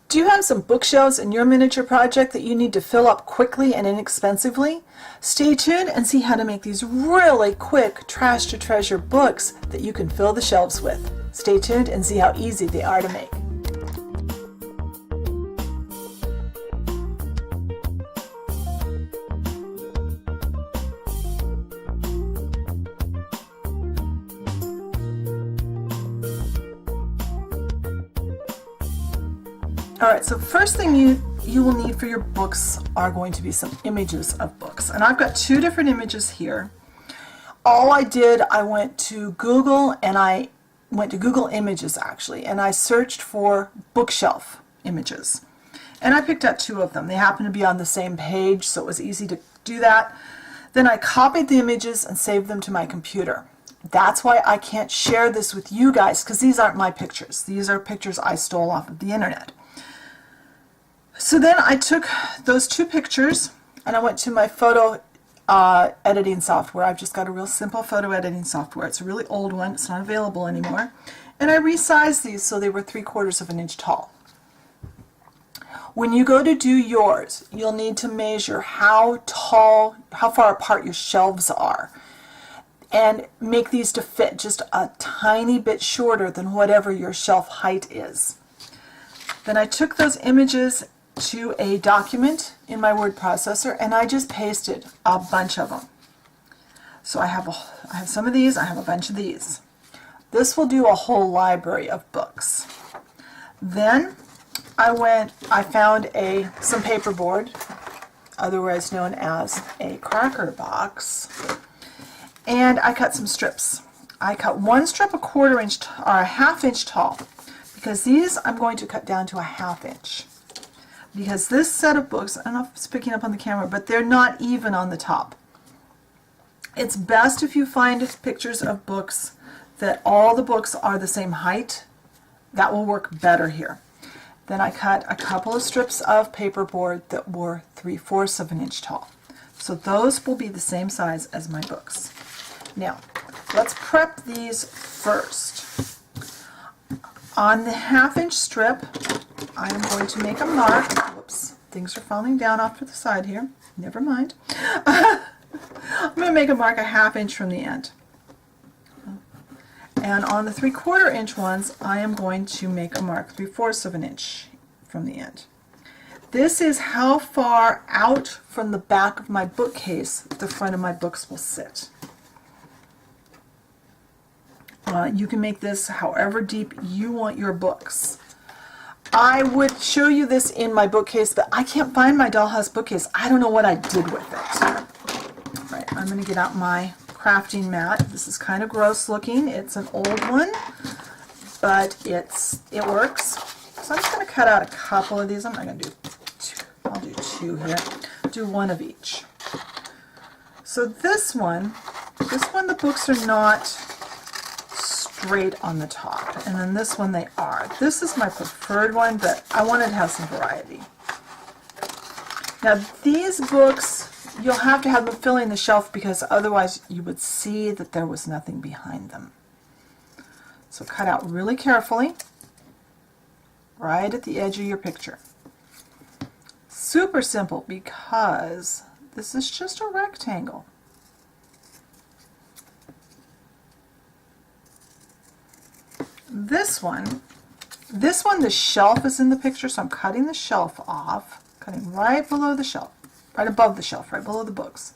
Do you have some bookshelves in your miniature project that you need to fill up quickly and inexpensively? Stay tuned and see how to make these really quick trash to treasure books that you can fill the shelves with. Stay tuned and see how easy they are to make. Alright, so first thing you will need for your books are going to be some images of books. And I've got two different images here. All I did, I went to Google Images actually, and I searched for bookshelf images. And I picked out two of them. They happen to be on the same page, so it was easy to do that. Then I copied the images and saved them to my computer. That's why I can't share this with you guys, because these aren't my pictures. These are pictures I stole off of the internet. So then I took those two pictures and I went to my photo editing software. I've just got a real simple photo editing software. It's a really old one. It's not available anymore. And I resized these so they were 3/4 of an inch tall. When you go to do yours, you'll need to measure how far apart your shelves are, and make these to fit just a tiny bit shorter than whatever your shelf height is. Then I took those images to a document in my word processor and I just pasted a bunch of them. So I have some of these, I have a bunch of these. This will do a whole library of books. Then I found some paperboard, otherwise known as a cracker box, and I cut some strips. I cut one strip a 1/4 inch or a 1/2 inch tall, because these I'm going to cut down to a 1/2 inch. Because this set of books, I don't know if it's picking up on the camera, but they're not even on the top. It's best if you find pictures of books that all the books are the same height. That will work better here. Then I cut a couple of strips of paperboard that were 3/4 of an inch tall. So those will be the same size as my books. Now, let's prep these first. On the 1/2 inch strip, I am going to make a mark. Whoops, things are falling down off to the side here. Never mind. I'm going to make a mark a 1/2 inch from the end. And on the 3/4 inch ones, I am going to make a mark 3/4 of an inch from the end. This is how far out from the back of my bookcase the front of my books will sit. You can make this however deep you want your books. I would show you this in my bookcase, but I can't find my Dollhouse bookcase. I don't know what I did with it. Right, I'm going to get out my crafting mat. This is kind of gross looking. It's an old one, but it works. So I'm just going to cut out a couple of these. I'm not going to do two. I'll do two here. Do one of each. So this one, the books are not straight on the top, and then this one they are. This is my preferred one, but I wanted to have some variety. Now these books, you'll have to have them filling the shelf, because otherwise you would see that there was nothing behind them. So cut out really carefully, right at the edge of your picture. Super simple, because this is just a rectangle. This one, the shelf is in the picture, so I'm cutting the shelf off, cutting right below the shelf, right above the shelf, right below the books.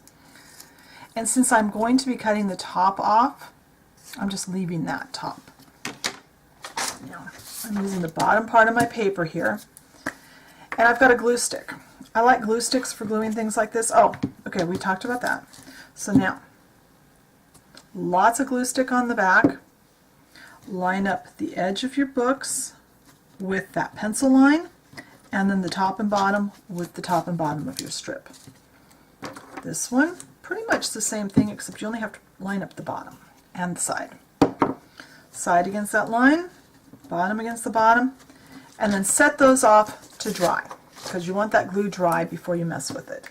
And since I'm going to be cutting the top off, I'm just leaving that top. Now, I'm using the bottom part of my paper here, and I've got a glue stick. I like glue sticks for gluing things like this. Oh, okay, we talked about that. So now, lots of glue stick on the back. Line up the edge of your books with that pencil line, and then the top and bottom with the top and bottom of your strip. This one, pretty much the same thing, except you only have to line up the bottom and the side. Side against that line, bottom against the bottom, and then set those off to dry, because you want that glue dry before you mess with it.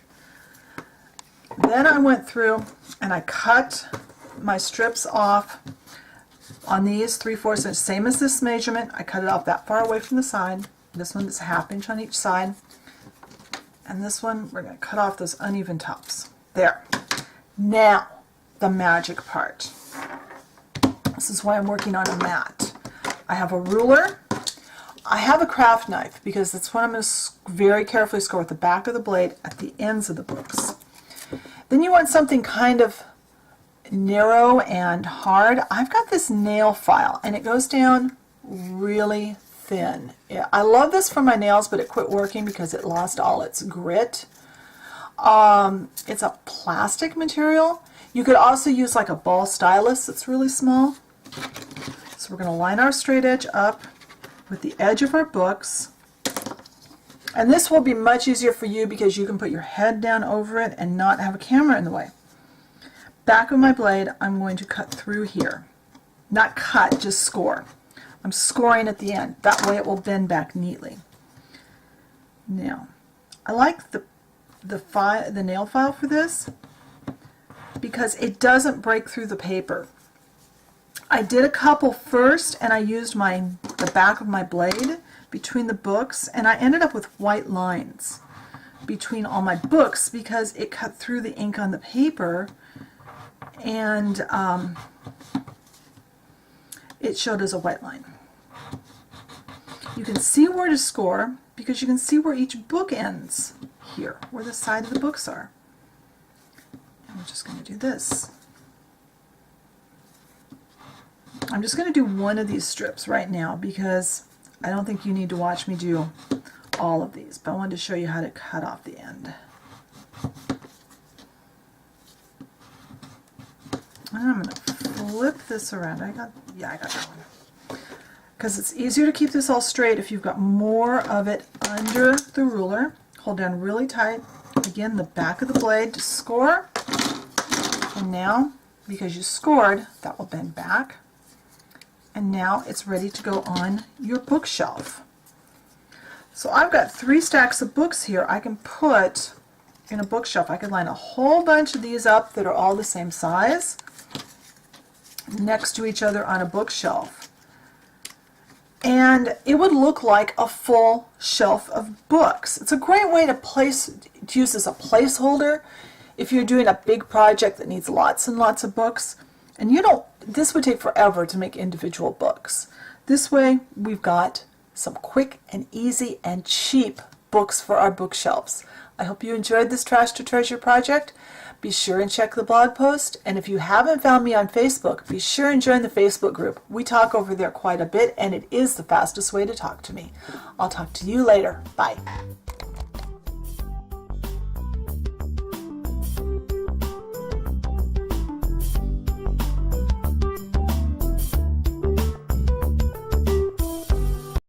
Then I went through and I cut my strips off on these 3/4 inch, same as this measurement. I cut it off that far away from the side, This one is 1/2 inch on each side. And this one, we're going to cut off those uneven tops. There. Now, the magic part. This is why I'm working on a mat. I have a ruler. I have a craft knife because that's what I'm going to very carefully score with the back of the blade at the ends of the books. Then you want something kind of narrow and hard. I've got this nail file and it goes down really thin. Yeah, I love this for my nails, but it quit working because it lost all its grit. It's a plastic material. You could also use like a ball stylus that's really small. So we're going to line our straight edge up with the edge of our books. And this will be much easier for you because you can put your head down over it and not have a camera in the way. Back of my blade, I'm going to cut through here. Not cut, just score. I'm scoring at the end. That way it will bend back neatly. Now, I like the nail file for this because it doesn't break through the paper. I did a couple first and I used the back of my blade between the books and I ended up with white lines between all my books because it cut through the ink on the paper and it showed as a white line. You can see where to score because you can see where each book ends here, where the side of the books are. And we're just going to do this. I'm just going to do one of these strips right now because I don't think you need to watch me do all of these, but I wanted to show you how to cut off the end. And I'm going to flip this around. I got that one. Because it's easier to keep this all straight if you've got more of it under the ruler. Hold down really tight. Again, the back of the blade to score. And now, because you scored, that will bend back. And now it's ready to go on your bookshelf. So I've got 3 stacks of books here I can put in a bookshelf. I could line a whole bunch of these up that are all the same size next to each other on a bookshelf. And it would look like a full shelf of books. It's a great way to use as a placeholder if you're doing a big project that needs lots and lots of books. And this would take forever to make individual books. This way, we've got some quick and easy and cheap books for our bookshelves. I hope you enjoyed this Trash to Treasure project. Be sure and check the blog post. And if you haven't found me on Facebook, be sure and join the Facebook group. We talk over there quite a bit, and it is the fastest way to talk to me. I'll talk to you later. Bye.